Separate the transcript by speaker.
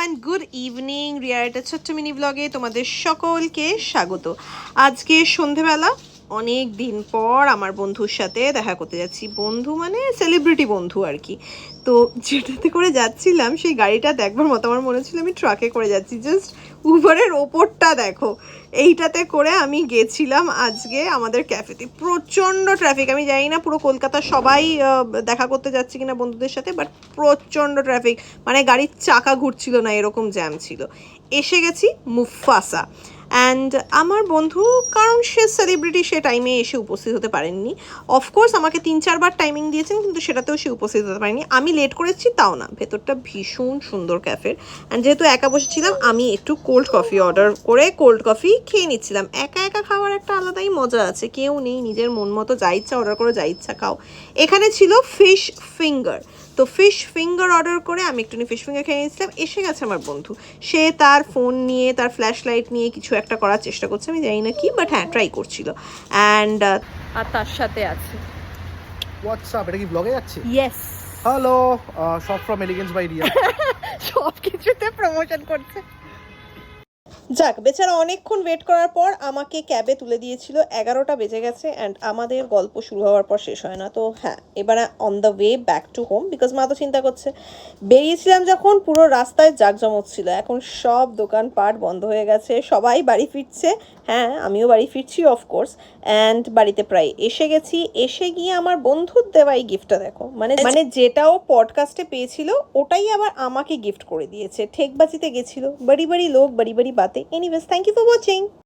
Speaker 1: And good evening. রিয়ার একটা ছোট্ট mini ব্লগে তোমাদের সকলকে স্বাগত। আজকে সন্ধেবেলা অনেক দিন পর আমার বন্ধুর সাথে দেখা করতে যাচ্ছি। বন্ধু মানে সেলিব্রিটি বন্ধু আর কি। তো যেটাতে করে যাচ্ছিলাম সেই গাড়িটা দেখবার মতো আমার মনে হচ্ছিল আমি ট্রাকে করে যাচ্ছি। জাস্ট উবারের ওপরটা দেখো, এইটাতে করে আমি গেছিলাম আজকে আমাদের ক্যাফেতে। প্রচণ্ড ট্রাফিক, আমি জানি না পুরো কলকাতা সবাই দেখা করতে যাচ্ছে কিনা বন্ধুদের সাথে, বাট প্রচণ্ড ট্রাফিক, মানে গাড়ির চাকা ঘুরছিল না এরকম জ্যাম ছিল। এসে গেছি মুফাসা। অ্যান্ড আমার বন্ধু, কারণ সে সেলিব্রিটি, সে টাইমে এসে উপস্থিত হতে পারেননি। অফকোর্স আমাকে 3-4 বার টাইমিং দিয়েছেন, কিন্তু সেটাতেও সে উপস্থিত হতে পারেনি। আমি লেট করেছি তাও না, ভেতরটা ভীষণ সুন্দর ক্যাফের। অ্যান্ড যেহেতু একা বসেছিলাম, আমি একটু কোল্ড কফি অর্ডার করে কোল্ড কফি খেয়ে নিচ্ছিলাম। একা একা খাওয়ার একটা আলাদাই মজা আছে, কেউ নেই, নিজের মন মতো যা ইচ্ছা অর্ডার করো, যা ইচ্ছা খাও। এখানে ছিল ফিশ ফিঙ্গার, তো ফিশ ফিঙ্গার অর্ডার করে আমি একটুখানি ফিশ ফিঙ্গার খেয়ে নিয়েছিলাম। এসে গেছে আমার বন্ধু, সে তার ফোন নিয়ে, তার ফ্ল্যাশ লাইট নিয়ে কিছু একটা করার চেষ্টা করছে, আমি জানি না কি, বাট হ্যাঁ ট্রাই করছিল। অ্যান্ড আর তার সাথে আছে
Speaker 2: হোয়াটসঅ্যাপ, এটা কি ব্লগে যাচ্ছে?
Speaker 1: Yes,
Speaker 2: hello, shop from elegance by Riya.
Speaker 1: সব কিছুতে প্রমোশন করছে। যাক, বেচারা অনেকক্ষণ ওয়েট করার পর আমাকে ক্যাবে তুলে দিয়েছিল। 11টা বেজে গেছে অ্যান্ড আমাদের গল্প শুরু হওয়ার পর শেষ হয় না। তো হ্যাঁ, এবারে on the way back to home, because মা তো চিন্তা করছে। বেরিয়েছিলাম যখন পুরো রাস্তায় জাঁকজমক ছিল, এখন সব দোকানপাট বন্ধ হয়ে গেছে, সবাই বাড়ি ফিরছে। হ্যাঁ, আমিও বাড়ি ফিরছি অফকোর্স। অ্যান্ড বাড়িতে প্রায় এসে গেছি। এসে গিয়ে আমার বন্ধুর দেওয়া এই গিফটটা দেখো, মানে যেটাও পডকাস্টে পেয়েছিল ওটাই আবার আমাকে গিফট করে দিয়েছে। ঠেকবাজিতে গেছিল, বাড়ি বাড়ি লোক বাড়ি বাড়ি বাতে। Anyways, thank you for watching.